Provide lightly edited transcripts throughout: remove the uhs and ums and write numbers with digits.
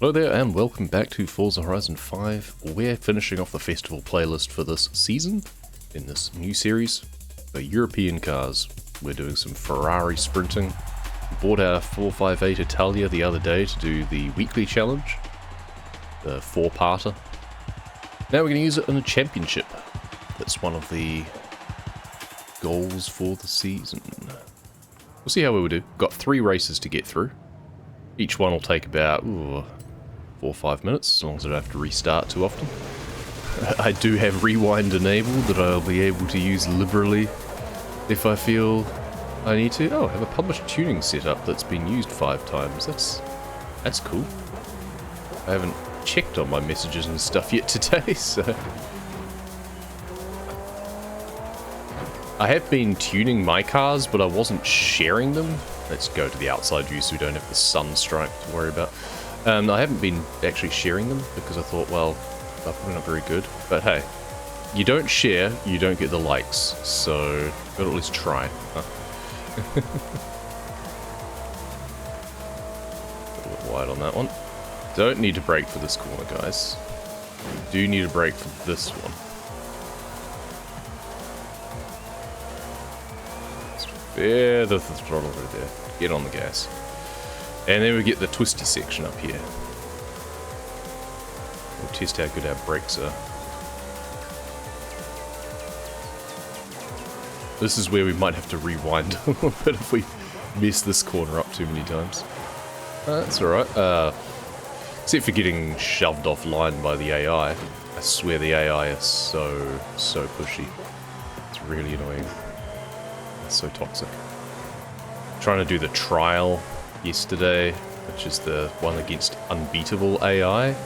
Hello there and welcome back to Forza Horizon 5. We're finishing off the festival playlist for this season in this new series for European cars. We're doing some Ferrari sprinting. We bought our 458 Italia the other day to do the weekly challenge, the four-parter. Now we're going to use it in a championship. That's one of the goals for the season. We'll see how we will do. Got 3 races to get through. Each one will take about 4 or 5 minutes, as long as I don't have to restart too often. I do have rewind enabled that I'll be able to use liberally if I feel I need to. Oh, I have a published tuning setup that's been used 5 times. That's cool. I haven't checked on my messages and stuff yet today, so... I have been tuning my cars, but I wasn't sharing them. Let's go to the outside view so we don't have the sun strike to worry about. I haven't been actually sharing them because I thought, well, they're probably not very good. But hey, you don't share, you don't get the likes. So, you've got to at least try. Huh? A bit wide on that one. Don't need to brake for this corner, guys. Do need to brake for this one. Yeah, the throttle right there. Get on the gas. And then we get the twisty section up here. We'll test how good our brakes are. This is where we might have to rewind a little bit if we mess this corner up too many times. That's alright. Except for getting shoved offline by the AI. I swear the AI is so pushy. It's really annoying. It's so toxic. Trying to do the trial yesterday, which is the one against unbeatable AI,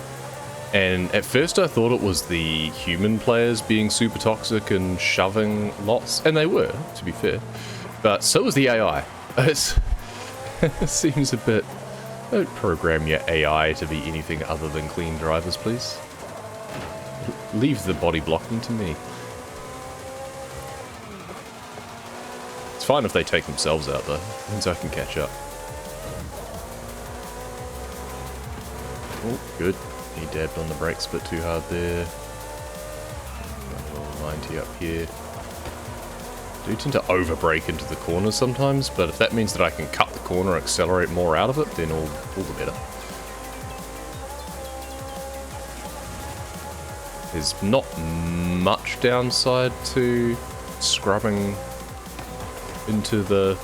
and at first I thought it was the human players being super toxic and shoving lots, and they were, to be fair, but so was the AI. It seems a bit... Don't program your AI to be anything other than clean drivers, please. Leave the body blocking to me. It's fine if they take themselves out though, means I can catch up. Oh, good. He dabbed on the brakes a bit too hard there. 90 up here. I do tend to over-brake into the corners sometimes, but if that means that I can cut the corner and accelerate more out of it, then all the better. There's not much downside to scrubbing into the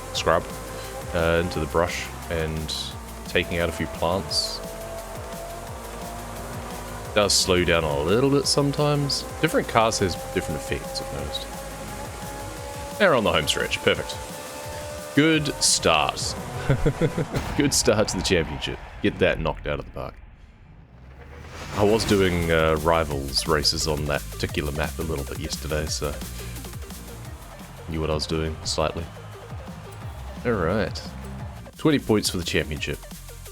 into the brush and taking out a few plants. It does slow down a little bit sometimes. Different cars has different effects, I've noticed. Now we're on the home stretch. Perfect. Good start. Good start to the championship. Get that knocked out of the park. I was doing rivals races on that particular map a little bit yesterday, so knew what I was doing slightly. Alright. 20 points for the championship.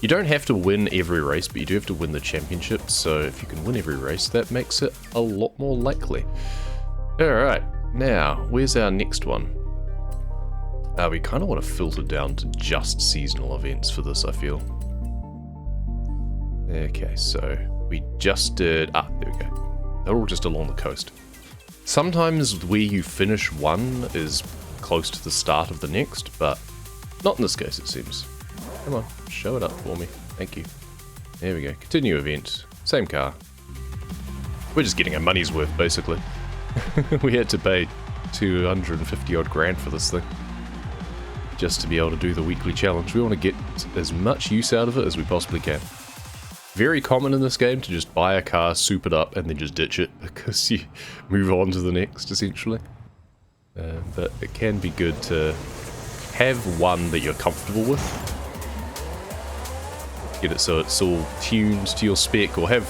You don't have to win every race, but you do have to win the championship, so if you can win every race, that makes it a lot more likely. Alright, now, where's our next one? We kind of want to filter down to just seasonal events for this, I feel. Okay, so we just did... there we go. They're all just along the coast. Sometimes where you finish one is close to the start of the next, but not in this case, it seems. Come on, show it up for me. Thank you. There we go. Continue event. Same car. We're just getting our money's worth, basically. We had to pay 250 odd grand for this thing, just to be able to do the weekly challenge. We want to get as much use out of it as we possibly can. Very common in this game to just buy a car, soup it up, and then just ditch it, because you move on to the next, essentially. But it can be good to have one that you're comfortable with. Get it so it's all tuned to your spec, or have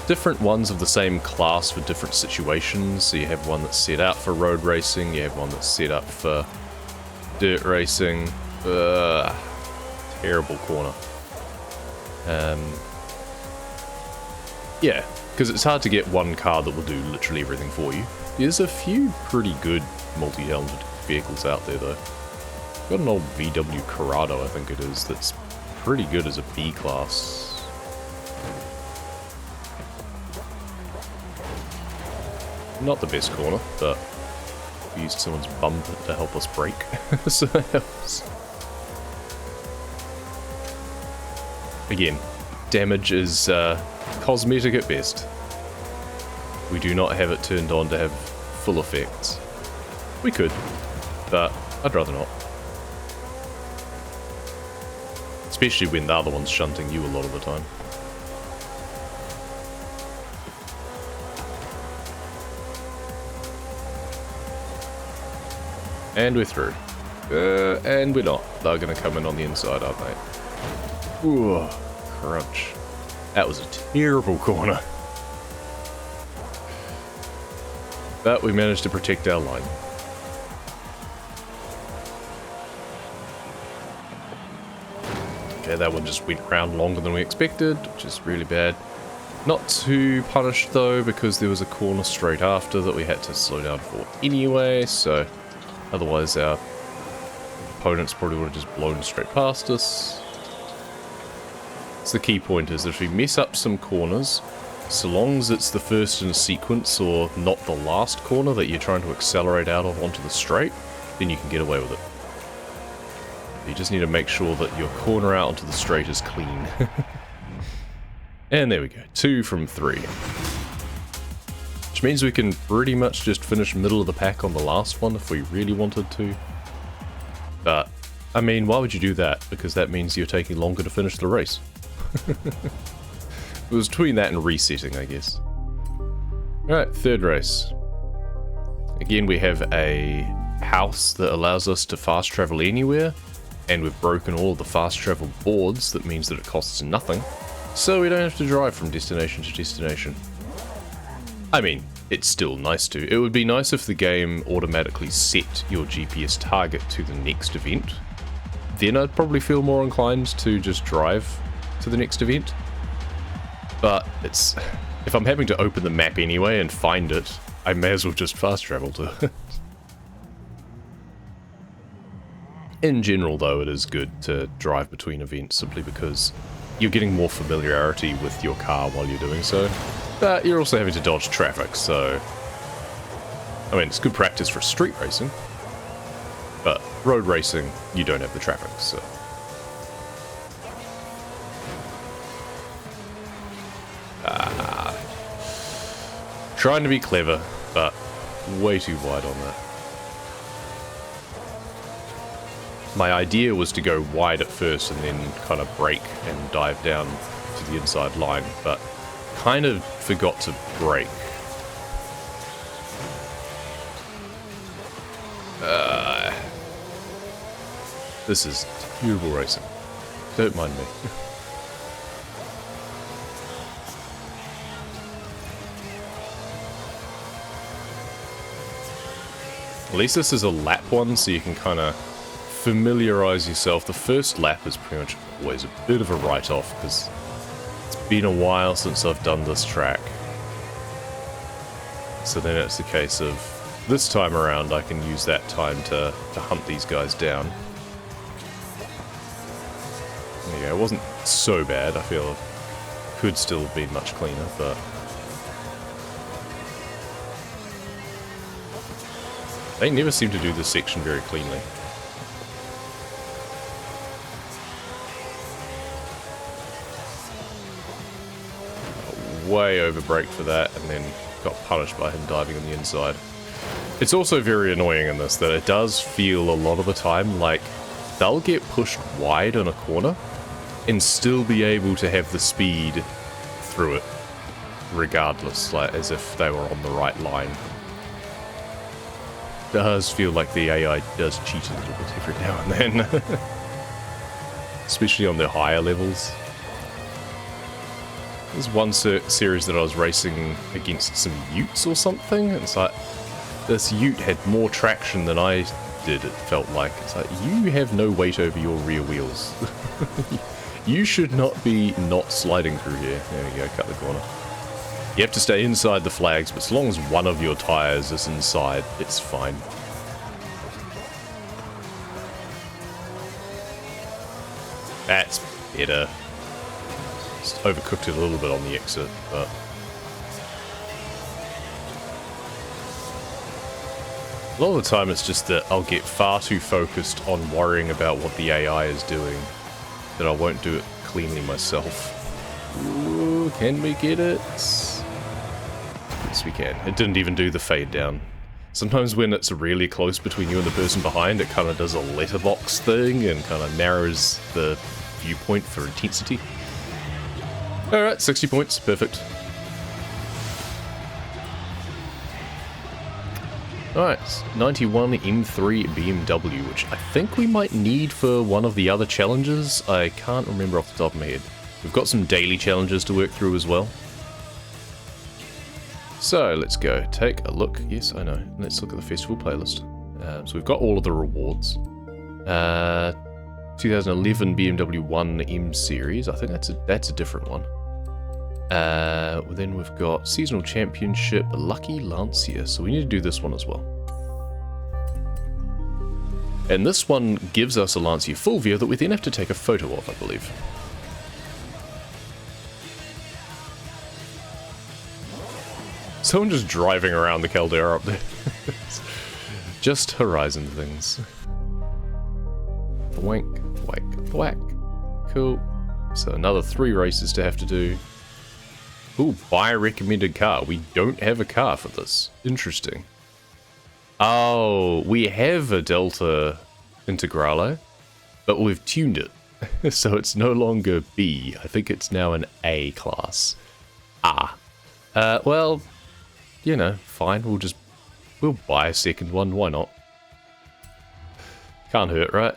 different ones of the same class for different situations. So you have one that's set out for road racing, you have one that's set up for dirt racing. Terrible corner. Yeah, because it's hard to get one car that will do literally everything for you. There's a few pretty good multi-talented vehicles out there though. Got an old VW Corrado, I think it is, that's pretty good as a B class. Not the best corner, but we used someone's bump to help us brake, so that helps. Again, damage is cosmetic at best. We do not have it turned on to have full effects. We could, but I'd rather not. Especially when the other one's shunting you a lot of the time. And we're through. And we're not. They're going to come in on the inside, aren't they? Ooh, crunch. That was a terrible corner. But we managed to protect our line. Okay, that one just went round longer than we expected, which is really bad. Not too punished though, because there was a corner straight after that we had to slow down for anyway, so otherwise our opponents probably would have just blown straight past us. So the key point is that if we mess up some corners, so long as it's the first in a sequence or not the last corner that you're trying to accelerate out of onto the straight, then you can get away with it. You just need to make sure that your corner out onto the straight is clean. And there we go, 2 from 3. Which means we can pretty much just finish middle of the pack on the last one if we really wanted to. But, I mean, why would you do that? Because that means you're taking longer to finish the race. It was between that and resetting, I guess. Alright, third race. Again, we have a house that allows us to fast travel anywhere, and we've broken all of the fast travel boards. That means that it costs nothing, so we don't have to drive from destination to destination. I mean, it's still nice to. It would be nice if the game automatically set your GPS target to the next event. Then I'd probably feel more inclined to just drive to the next event. But it's, if I'm having to open the map anyway and find it, I may as well just fast travel to it. In general though, it is good to drive between events simply because you're getting more familiarity with your car while you're doing so. But you're also having to dodge traffic, so I mean, it's good practice for street racing, but road racing, you don't have the traffic, so. Trying to be clever, but way too wide on that. My idea was to go wide at first and then kind of brake and dive down to the inside line, but kind of forgot to brake. This is terrible racing. Don't mind me. At least this is a lap one, so you can kind of familiarize yourself. The first lap is pretty much always a bit of a write-off, because it's been a while since I've done this track. So then it's a case of, this time around I can use that time to hunt these guys down. Yeah, it wasn't so bad. I feel it could still have been much cleaner, but they never seem to do this section very cleanly. Way over braked for that, and then got punished by him diving on the inside. It's also very annoying in this that it does feel a lot of the time like they'll get pushed wide on a corner and still be able to have the speed through it regardless, like as if they were on the right line. Does feel like the AI does cheat a little bit every now and then. Especially on the higher levels. There's one series that I was racing against some utes or something, and it's like, this ute had more traction than I did, it felt like. It's like, you have no weight over your rear wheels. You should not be not sliding through here. There we go, cut the corner. You have to stay inside the flags, but as long as one of your tyres is inside, it's fine. That's better. Just overcooked it a little bit on the exit, but A lot of the time it's just that I'll get far too focused on worrying about what the AI is doing that I won't do it cleanly myself. Ooh, can we get it? Yes, we can. It didn't even do the fade down. Sometimes when it's really close between you and the person behind, it kind of does a letterbox thing and kind of narrows the viewpoint for intensity. Alright, 60 points. Perfect. Alright, 91 M3 BMW, which I think we might need for one of the other challenges. I can't remember off the top of my head. We've got some daily challenges to work through as well. So, let's go. Take a look. Yes, I know. Let's look at the festival playlist. So we've got all of the rewards. 2011 BMW 1 M Series. I think that's a different one. Then we've got Seasonal Championship, Lucky Lancia. So we need to do this one as well. And this one gives us a Lancia Fulvia that we then have to take a photo of, I believe. Someone just driving around the Caldera up there. Just horizon things. Wank, wank, whack. Cool. So another 3 races to have to do. Ooh, buy a recommended car. We don't have a car for this. Interesting. Oh, we have a Delta Integrale, but we've tuned it. So it's no longer B. I think it's now an A class. Ah. Well, you know, fine. We'll buy a second one. Why not? Can't hurt, right?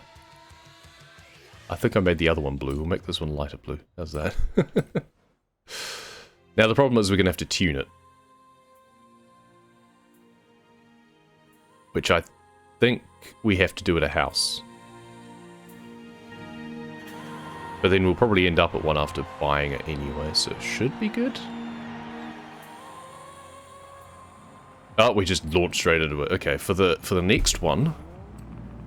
I think I made the other one blue. We'll make this one lighter blue. How's that? Now the problem is we're going to have to tune it. Which I think we have to do at a house. But then we'll probably end up at one after buying it anyway, so it should be good. Oh, we just launched straight into it. Okay, for the next one,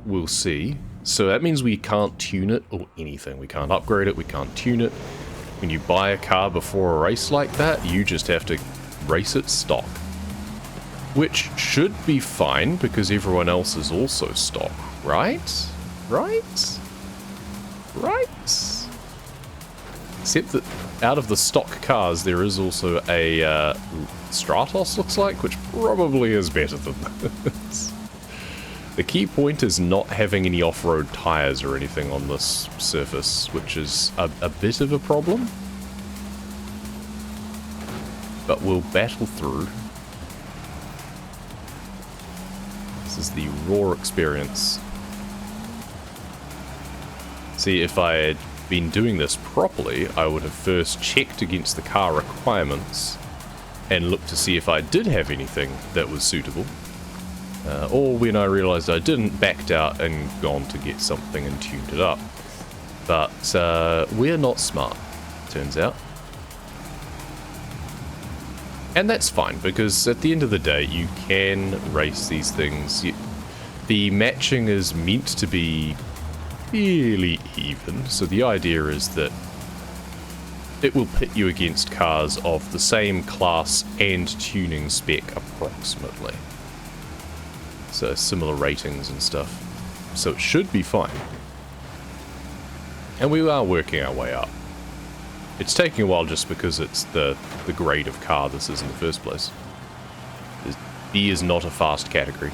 we'll see. So that means we can't tune it or anything. We can't upgrade it, we can't tune it. When you buy a car before a race like that, you just have to race it stock. Which should be fine, because everyone else is also stock, right? Right? Right? Except that out of the stock cars, there is also a Stratos, looks like, which probably is better than this. The key point is not having any off-road tyres or anything on this surface, which is a bit of a problem. But we'll battle through. This is the raw experience. See, if I had been doing this properly, I would have first checked against the car requirements and looked to see if I did have anything that was suitable. Or when I realised I didn't, backed out and gone to get something and tuned it up. But we're not smart, turns out. And that's fine, because at the end of the day, you can race these things. The matching is meant to be fairly even, so the idea is that it will pit you against cars of the same class and tuning spec approximately. So similar ratings and stuff. So it should be fine. And we are working our way up. It's taking a while just because it's the grade of car this is in the first place. B is not a fast category.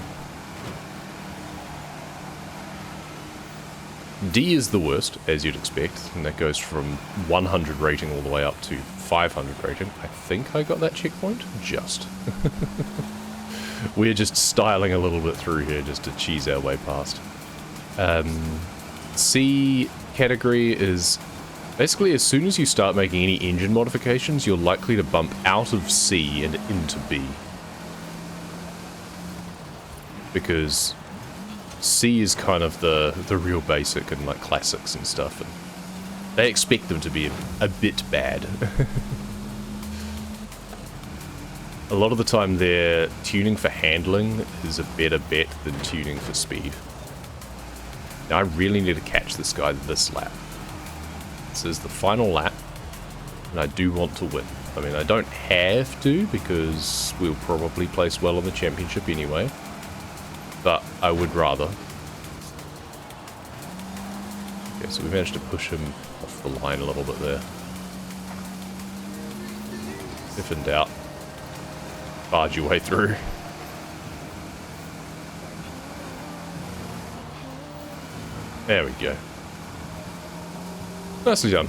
D is the worst, as you'd expect, and that goes from 100 rating all the way up to 500 rating. I think I got that checkpoint? Just. We're just styling a little bit through here just to cheese our way past. C category is basically as soon as you start making any engine modifications, you're likely to bump out of C and into B. Because C is kind of the real basic and like classics and stuff, and they expect them to be a bit bad. A lot of the time their tuning for handling is a better bet than tuning for speed. Now I really need to catch this guy this lap. This is the final lap, and I do want to win. I mean, I don't have to, because we'll probably place well in the championship anyway. but I would rather. Okay, so we managed to push him off the line a little bit there. If in doubt, barge your way through. There we go. Nicely done.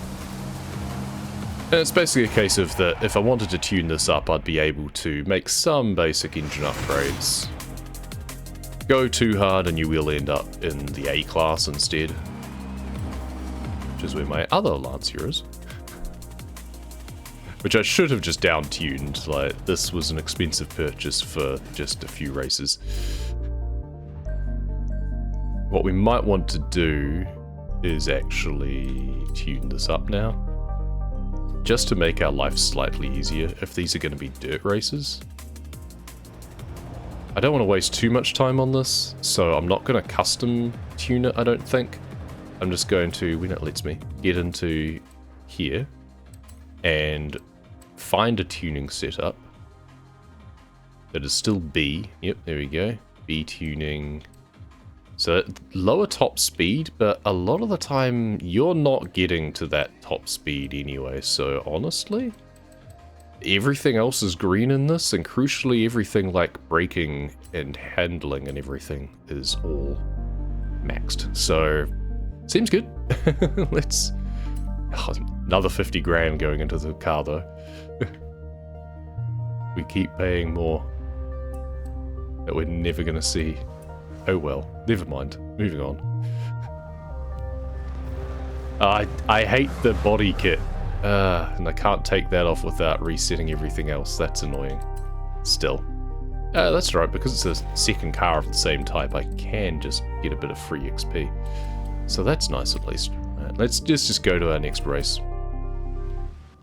And it's basically a case of that if I wanted to tune this up, I'd be able to make some basic engine upgrades. Go too hard and you will end up in the A class instead. Which is where my other Lancia is. Which I should have just down-tuned, like, this was an expensive purchase for just a few races. What we might want to do is actually tune this up now. Just to make our life slightly easier if these are going to be dirt races. I don't want to waste too much time on this, so I'm not going to custom tune it, I don't think. I'm just going to, when it lets me, get into here and find a tuning setup that is still B. Yep, there we go. B tuning. So lower top speed, but a lot of the time you're not getting to that top speed anyway. So honestly, everything else is green in this, and crucially everything like braking and handling and everything is all maxed. So seems good. Let's... Oh, another 50 grand going into the car though. We keep paying more that we're never going to see. Oh well, never mind. Moving on. I hate the body kit. And I can't take that off without resetting everything else. That's annoying. Still. That's right, because it's a second car of the same type, I can just get a bit of free XP. So that's nice at least. Let's just go to our next race.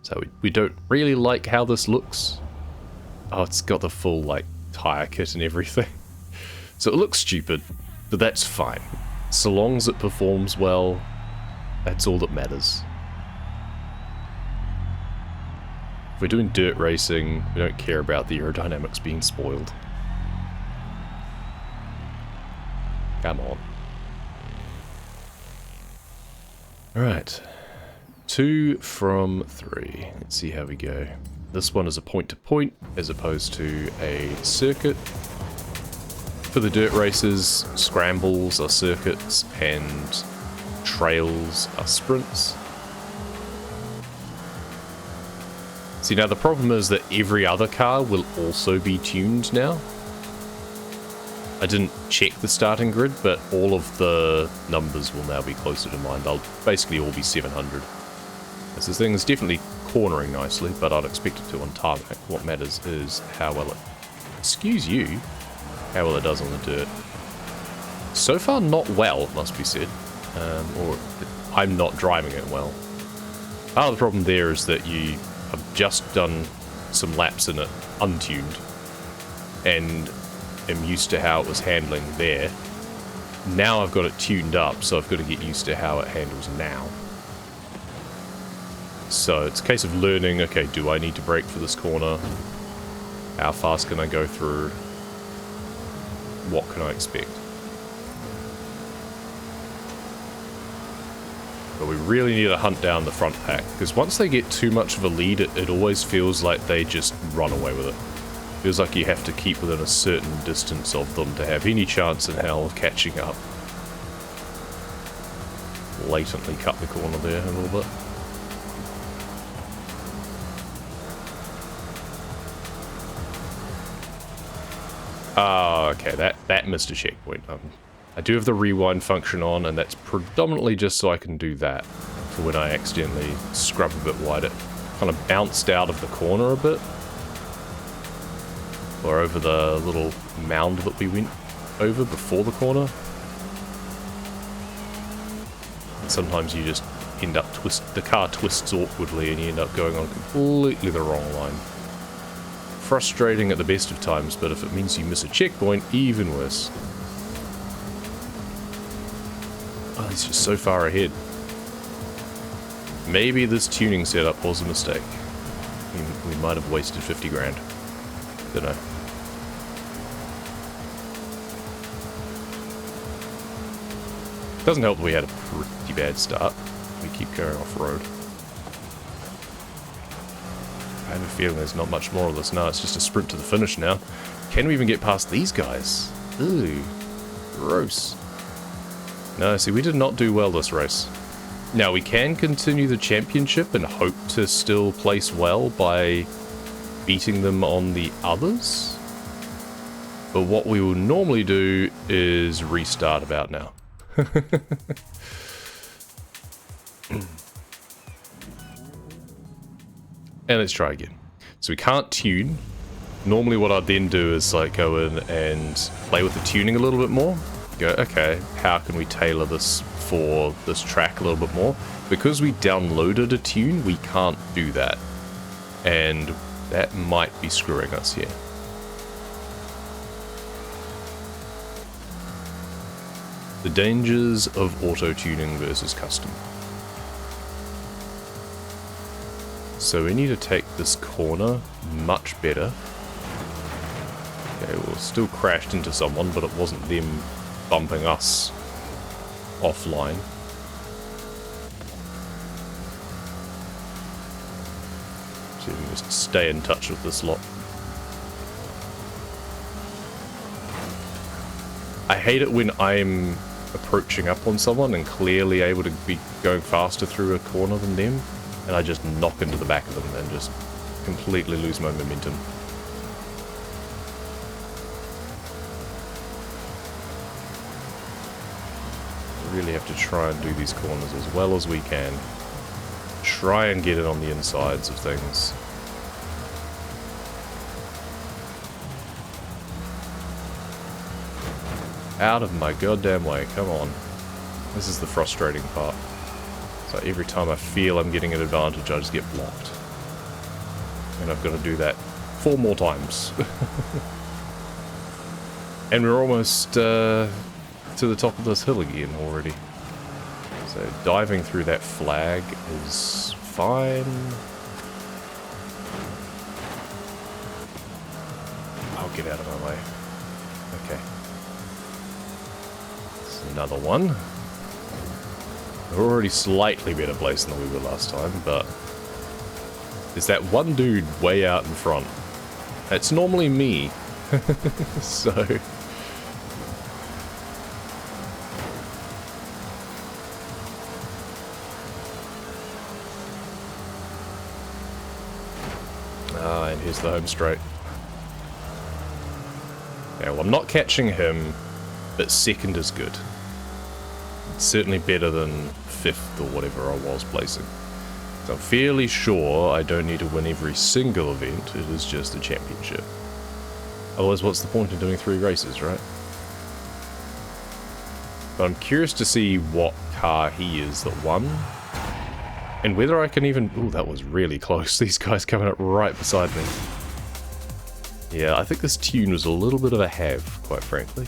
So we don't really like how this looks. Oh, it's got the full, like, tire kit and everything. So it looks stupid, but that's fine. So long as it performs well, that's all that matters. If we're doing dirt racing, we don't care about the aerodynamics being spoiled. Come on. Alright. 2 from 3. Let's see how we go. This one is a point-to-point as opposed to a circuit. For the dirt races, scrambles are circuits and trails are sprints. See, now the problem is that every other car will also be tuned now. I didn't check the starting grid, but all of the numbers will now be closer to mine. They'll basically all be 700. This thing is definitely cornering nicely, but I'd expect it to on tarmac. What matters is how well it... Excuse you. How well it does on the dirt. So far, not well, it must be said. Or I'm not driving it well. Part of the problem there is that you have just done some laps in it untuned, and am used to how it was handling there. Now I've got it tuned up, so I've got to get used to how it handles now. So it's a case of learning, okay, do I need to brake for this corner? How fast can I go through? What can I expect? But we really need to hunt down the front pack, because once they get too much of a lead, it always feels like they just run away with it. Feels like you have to keep within a certain distance of them to have any chance in hell of catching up. Blatantly cut the corner there a little bit. Oh, okay, that missed a checkpoint. I do have the rewind function on, and that's predominantly just so I can do that for when I accidentally scrub a bit wide. It kind of bounced out of the corner a bit. Or over the little mound that we went over before the corner. And sometimes you just end up the car twists awkwardly and you end up going on completely the wrong line. Frustrating at the best of times, but if it means you miss a checkpoint, even worse. Oh, he's just so far ahead. Maybe this tuning setup was a mistake. We might have wasted 50 grand. Don't know. Doesn't help that we had a pretty bad start. We keep going off-road. I have a feeling there's not much more of this. No, it's just a sprint to the finish now. Can we even get past these guys? Ooh, gross. No, see, we did not do well this race. Now, we can continue the championship and hope to still place well by beating them on the others. But what we will normally do is restart about now. And let's try again. So we can't tune. Normally what I'd then do is like go in and play with the tuning a little bit more. Go, okay, how can we tailor this for this track a little bit more? Because we downloaded a tune, we can't do that. And that might be screwing us here. The dangers of auto-tuning versus custom. So we need to take this corner much better. Okay, well, still crashed into someone, but it wasn't them bumping us offline. So we can just stay in touch with this lot. I hate it when I'm approaching up on someone and clearly able to be going faster through a corner than them, and I just knock into the back of them and just completely lose my momentum. We really have to try and do these corners as well as we can. Try and get it on the insides of things. Out of my goddamn way, come on. This is the frustrating part. So every time I feel I'm getting an advantage, I just get blocked. And I've got to do that 4 more times. And we're almost to the top of this hill again already. So diving through that flag is fine. I'll get out of my way. Okay. Another one. We're already slightly better placed than we were last time, but there's that one dude way out in front. That's normally me. So and here's the home straight. Yeah, well, I'm not catching him, but second is good. It's certainly better than 5th or whatever I was placing. So I'm fairly sure I don't need to win every single event, it is just a championship. Otherwise, what's the point of doing 3 races, right? But I'm curious to see what car he is that won. And whether I can even... Ooh, that was really close. These guys coming up right beside me. Yeah, I think this tune was a little bit of a have, quite frankly.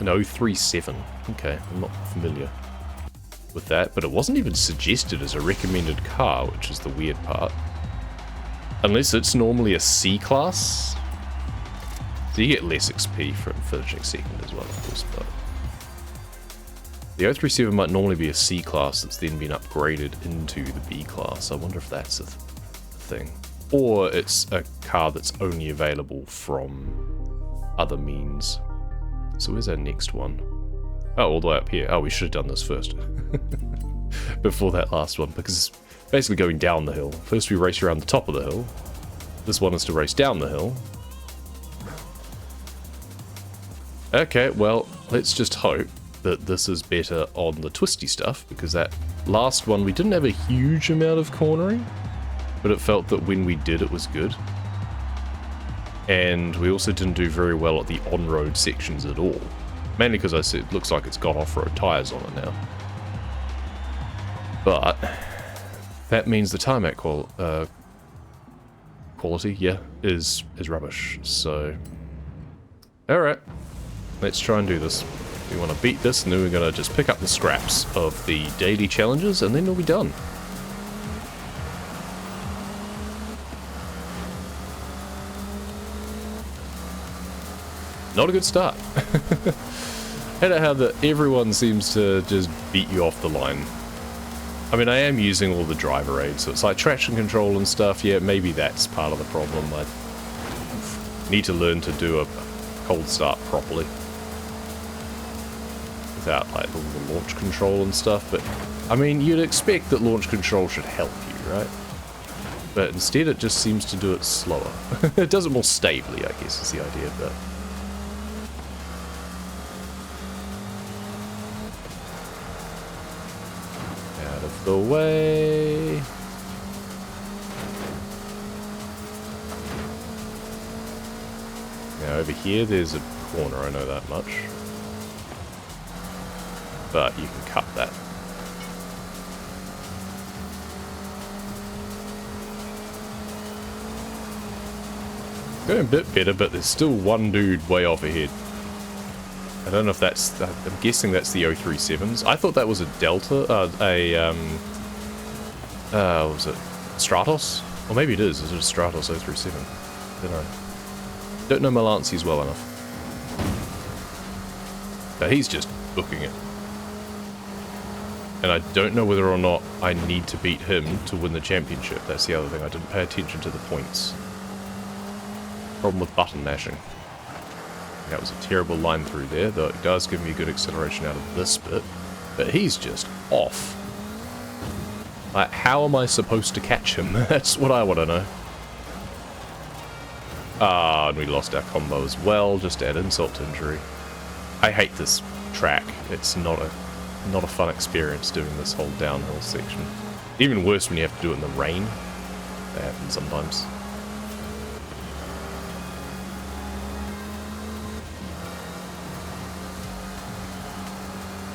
An 037. Okay, I'm not familiar with that, but it wasn't even suggested as a recommended car, which is the weird part. Unless it's normally a C-class. So you get less XP from finishing second as well, of course, but... The 037 might normally be a C-class that's then been upgraded into the B-class. I wonder if that's a thing. Or it's a car that's only available from other means. So where's our next one? Oh, all the way up here. Oh, we should have done this first. Before that last one, because it's basically going down the hill. First we race around the top of the hill. This one is to race down the hill. Okay, well, let's just hope that this is better on the twisty stuff, because that last one we didn't have a huge amount of cornering, but it felt that when we did it was good. And we also didn't do very well at the on-road sections at all. Mainly because it looks like it's got off-road tyres on it now. But that means the tarmac quality, yeah, is rubbish. So, alright, let's try and do this. We want to beat this, and then we're going to just pick up the scraps of the daily challenges, and then we'll be done. Not a good start. I don't know how everyone seems to just beat you off the line. I mean, I am using all the driver aids, so it's like traction control and stuff. Yeah, maybe that's part of the problem. I need to learn to do a cold start properly without like all the launch control and stuff. But I mean, you'd expect that launch control should help you, right? But instead it just seems to do it slower. It does it more stably, I guess, is the idea, but... out of the way... Now over here there's a corner, I know that much. But you can cut that. Going a bit better, but there's still one dude way off ahead. I don't know if that's... I'm guessing that's the 037s. I thought that was a Delta, what was it? Stratos? Or maybe it is. Is it a Stratos 037? Don't know. Don't know my Lancias well enough. But he's just booking it. And I don't know whether or not I need to beat him to win the championship. That's the other thing. I didn't pay attention to the points. Problem with button mashing. That was a terrible line through there, though it does give me a good acceleration out of this bit. But he's just off. Like, how am I supposed to catch him? That's what I want to know. Ah, and we lost our combo as well, just to add insult to injury. I hate this track. It's not a fun experience doing this whole downhill section. Even worse when you have to do it in the rain. That happens sometimes.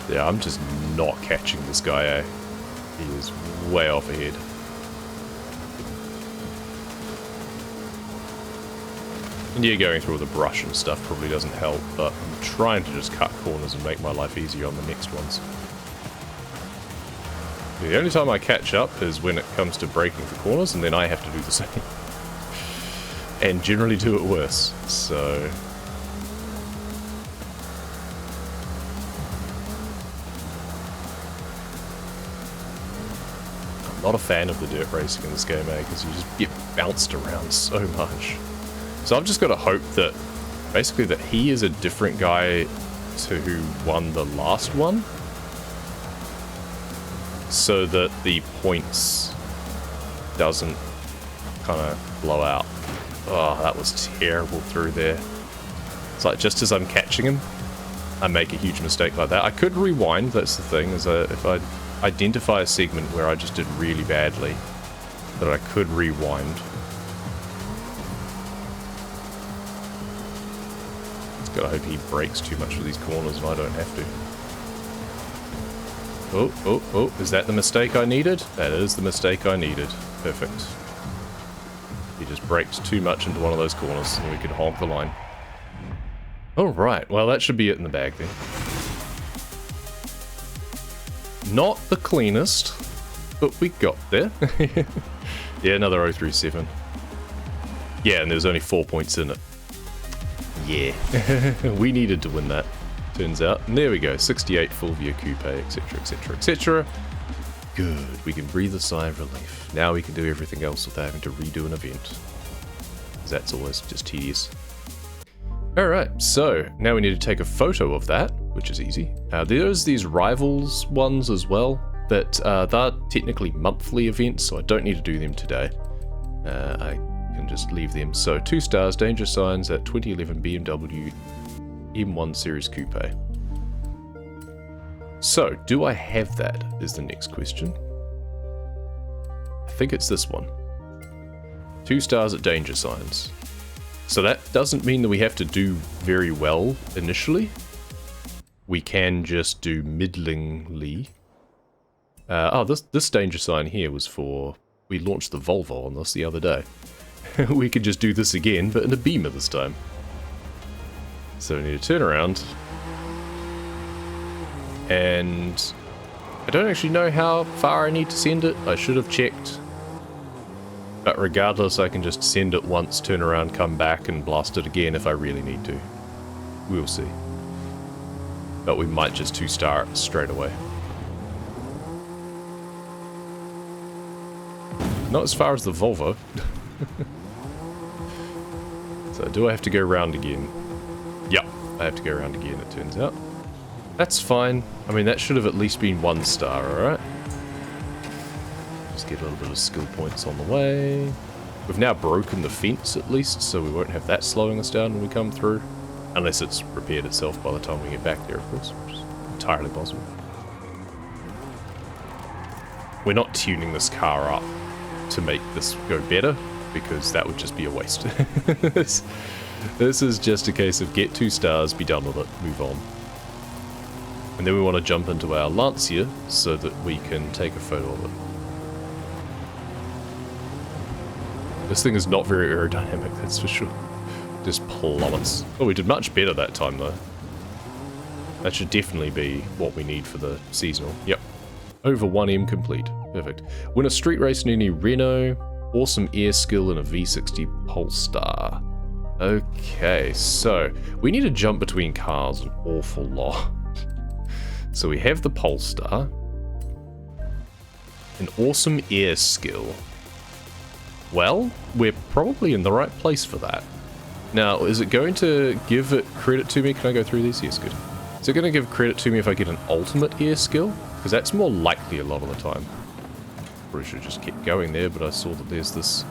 Yeah, I'm just not catching this guy, eh? He is way off ahead. And yeah, going through all the brush and stuff probably doesn't help, but I'm trying to just cut corners and make my life easier on the next ones. The only time I catch up is when it comes to braking for corners, and then I have to do the same. And generally do it worse, so... Not a fan of the dirt racing in this game, eh? Because you just get bounced around so much. So I've just got to hope that, basically, that he is a different guy to who won the last one. So that the points doesn't kind of blow out. Oh, that was terrible through there. It's like, just as I'm catching him, I make a huge mistake like that. I could rewind, that's the thing, is if I identify a segment where I just did really badly, that I could rewind. Just gotta hope he breaks too much of these corners and I don't have to. Oh, is that the mistake I needed? That is the mistake I needed. Perfect. He just braked too much into one of those corners and we could honk the line. Alright, well that should be it in the bag then. Not the cleanest, but we got there. Yeah, another 037. Yeah, and there's only 4 points in it. Yeah, we needed to win that, turns out. And there we go, 68 Fulvia Coupe, etc, etc, etc. Good, we can breathe a sigh of relief. Now we can do everything else without having to redo an event. That's always just tedious. Alright, so now we need to take a photo of that, which is easy. There's these rivals ones as well, but they're technically monthly events, so I don't need to do them today. I can just leave them. So 2 stars, danger signs at 2011 BMW M1 Series Coupe. So, do I have that, is the next question. I think it's this one. 2 stars at danger signs. So that doesn't mean that we have to do very well initially. We can just do middlingly. This danger sign here was for... We launched the Volvo on this the other day. We could just do this again, but in a Beamer this time. So we need to turn around. And... I don't actually know how far I need to send it. I should have checked. But regardless, I can just send it once, turn around, come back, and blast it again if I really need to. We'll see. but we might just 2-star it straight away. Not as far as the Volvo. So do I have to go around again? Yep, I have to go around again, it turns out. That's fine. I mean, that should have at least been 1 star, alright? Just get a little bit of skill points on the way. We've now broken the fence at least, so we won't have that slowing us down when we come through. Unless it's repaired itself by the time we get back there, of course, which is entirely possible. We're not tuning this car up to make this go better, because that would just be a waste. This is just a case of get 2 stars, be done with it, move on. And then we want to jump into our Lancia so that we can take a photo of it. This thing is not very aerodynamic, that's for sure. Just plummets. Oh, we did much better that time though. That should definitely be what we need for the seasonal. Yep. Over 1M complete. Perfect. Win a street race in any Renault. Awesome air skill and a V60 Polestar. Okay, so we need to jump between cars an awful lot. So we have the Polestar. An awesome air skill. Well, we're probably in the right place for that. Now, is it going to give it credit to me? Can I go through these? Yes, good. Is it going to give credit to me if I get an ultimate air skill? Because that's more likely a lot of the time. Probably should have just kept going there, but I saw that there's this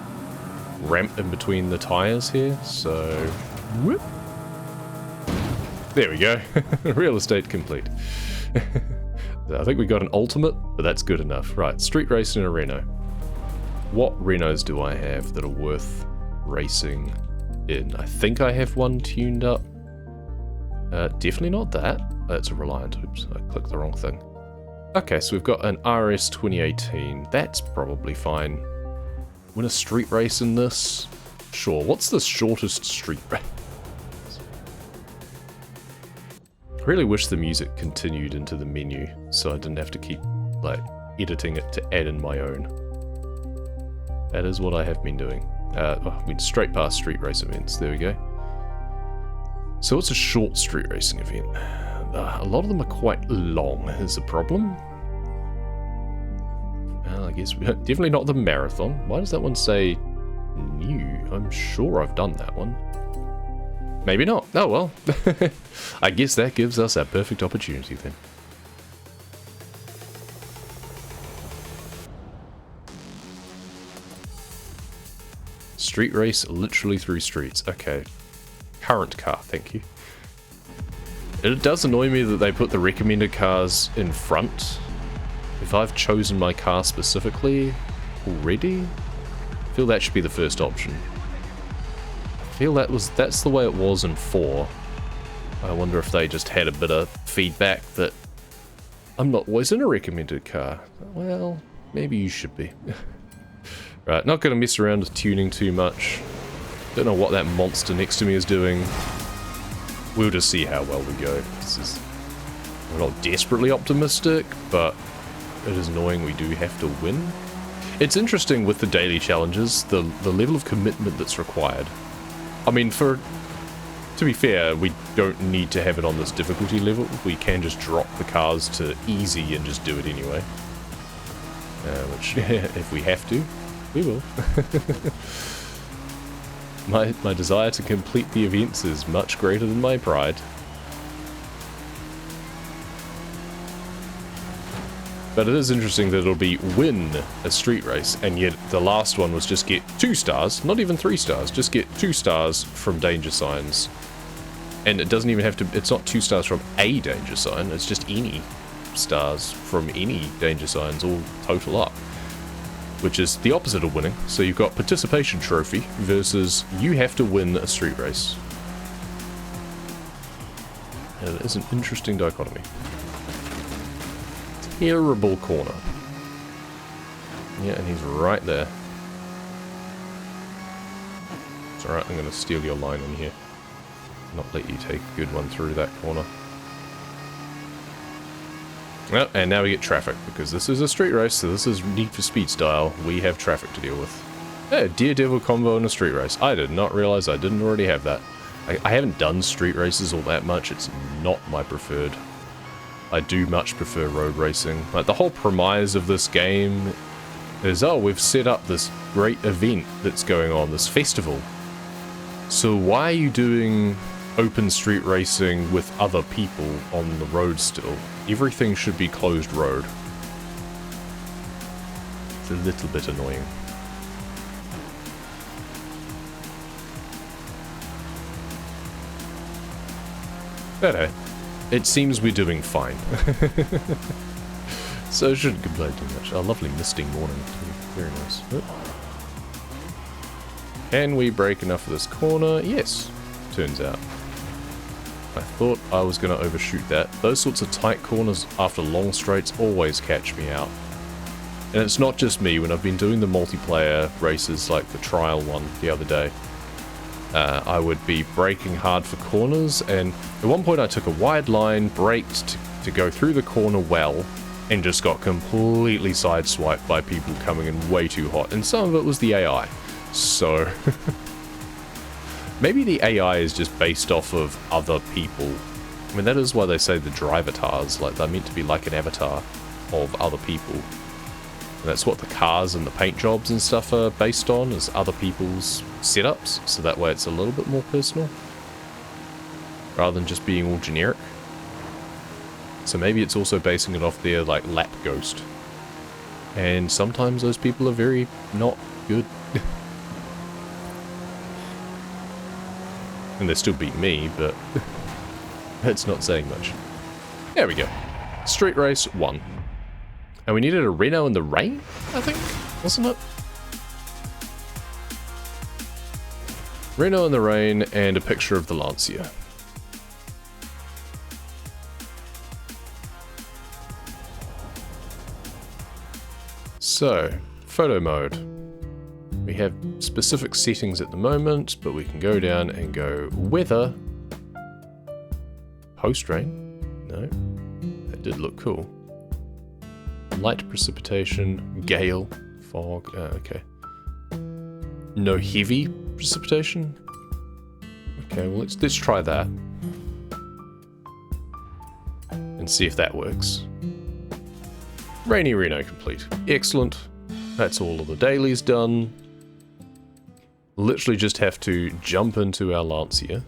ramp in between the tires here, so... Whoop. There we go. Real estate complete. I think we got an ultimate, but that's good enough. Right, street race in a Renault. What Renaults do I have that are worth racing in? I think I have one tuned up. Definitely not that. That's a Reliant. Oops, I clicked the wrong thing. Okay, so we've got an RS 2018. That's probably fine. Win a street race in this? Sure. What's the shortest street race? I really wish the music continued into the menu, so I didn't have to keep, like, editing it to add in my own. That is what I have been doing. I went straight past street race events. There we go. So what's a short street racing event? A lot of them are quite long, is the problem. Well, I guess definitely not the marathon. Why does that one say new? I'm sure I've done that one. Maybe not. Oh well. I guess that gives us a perfect opportunity then. Street race literally through streets. Okay. Current car, thank you. It does annoy me that they put the recommended cars in front. If I've chosen my car specifically already, I feel that should be the first option. I feel that's the way it was in 4. I wonder if they just had a bit of feedback that I'm not always in a recommended car. Well, maybe you should be. Right, not going to mess around with tuning too much. Don't know what that monster next to me is doing. We'll just see how well we go. We're not desperately optimistic, but it is annoying we do have to win. It's interesting with the daily challenges, the level of commitment that's required. I mean, to be fair, we don't need to have it on this difficulty level. We can just drop the cars to easy and just do it anyway. Which, if we have to, we will. My desire to complete the events is much greater than my pride. But it is interesting that it'll be win a street race, and yet the last one was just get 2 stars, not even 3 stars, just get 2 stars from danger signs. And it doesn't even have to, it's not 2 stars from a danger sign, it's just any stars from any danger signs all total up. Which is the opposite of winning. So you've got participation trophy versus you have to win a street race. And it is an interesting dichotomy. Terrible corner. Yeah, and he's right there. It's alright, I'm going to steal your line in here. Not let you take a good one through that corner. Well, and now we get traffic, because this is a street race, so this is Need for Speed style. We have traffic to deal with. Yeah, Daredevil combo in a street race. I did not realize I didn't already have that. I haven't done street races all that much. It's not my preferred I do much prefer road racing. Like, the whole premise of this game is, oh, we've set up this great event that's going on, this festival. So why are you doing open street racing with other people on the road still? Everything should be closed road. It's a little bit annoying. But hey, it seems we're doing fine. So I shouldn't complain too much. A lovely misting morning too. Very nice. Oh. Can we break enough of this corner? Yes, turns out. I thought I was going to overshoot that. Those sorts of tight corners after long straights always catch me out. And it's not just me. When I've been doing the multiplayer races like the trial one the other day, I would be braking hard for corners, and at one point I took a wide line, braked to go through the corner well, and just got completely sideswiped by people coming in way too hot, and some of it was the AI. So maybe the AI is just based off of other people. I mean, that is why they say the drivatars, like they're meant to be like an avatar of other people. And that's what the cars and the paint jobs and stuff are based on, is other people's setups, so that way it's a little bit more personal, rather than just being all generic. So maybe it's also basing it off their, like, lap ghost. And sometimes those people are very not good. And they still beat me, but that's not saying much. There we go. Street race 1. And we needed a Renault in the rain, I think, wasn't it? Renault in the rain and a picture of the Lancia. So, photo mode. We have specific settings at the moment, but we can go down and go weather. Post-rain? No. That did look cool. Light precipitation, gale, fog, okay. No heavy precipitation? Okay, well let's try that. And see if that works. Rainy Reno complete. Excellent. That's all of the dailies done. Literally just have to jump into our Lancia.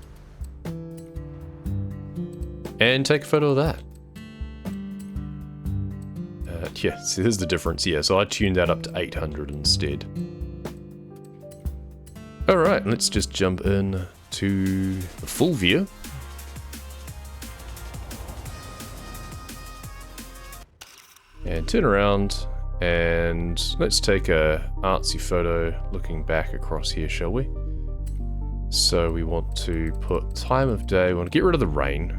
And take a photo of that. Yeah, see, there's the difference. Yeah, so I tuned that up to 800 instead. Alright, let's just jump in to the full view. And turn around, and let's take a artsy photo looking back across here, shall we? So we want to put time of day, we want to get rid of the rain.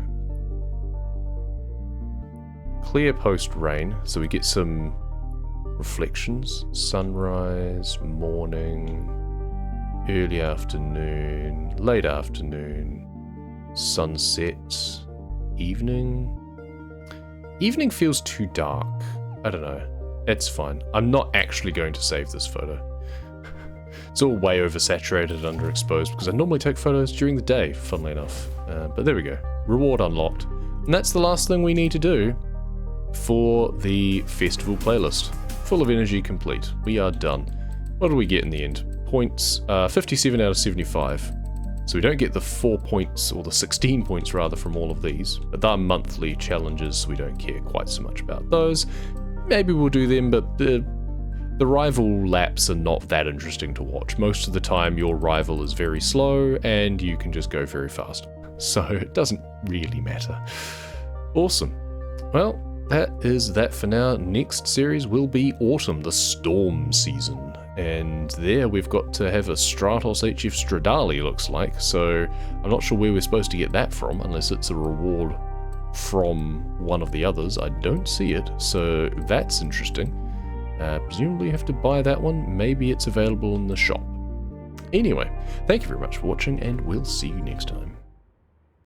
Clear post-rain, so we get some reflections. Sunrise, morning, early afternoon, late afternoon, sunset, evening. Evening feels too dark. I don't know. It's fine. I'm not actually going to save this photo. It's all way oversaturated and underexposed because I normally take photos during the day, funnily enough. But there we go. Reward unlocked. And that's the last thing we need to do for the festival playlist. Full of energy complete. We are done. What do we get in the end? Points, 57 out of 75. So we don't get the 4 points, or the 16 points rather, from all of these. But they're monthly challenges, so we don't care quite so much about those. Maybe we'll do them, but the rival laps are not that interesting to watch. Most of the time your rival is very slow, and you can just go very fast. So it doesn't really matter. Awesome. Well, that is that for now. Next series will be autumn, the storm season. And there we've got to have a Stratos HF Stradale, looks like. So I'm not sure where we're supposed to get that from, unless it's a reward from one of the others. I don't see it, so that's interesting. Presumably you have to buy that one. Maybe it's available in the shop. Anyway, thank you very much for watching, and we'll see you next time.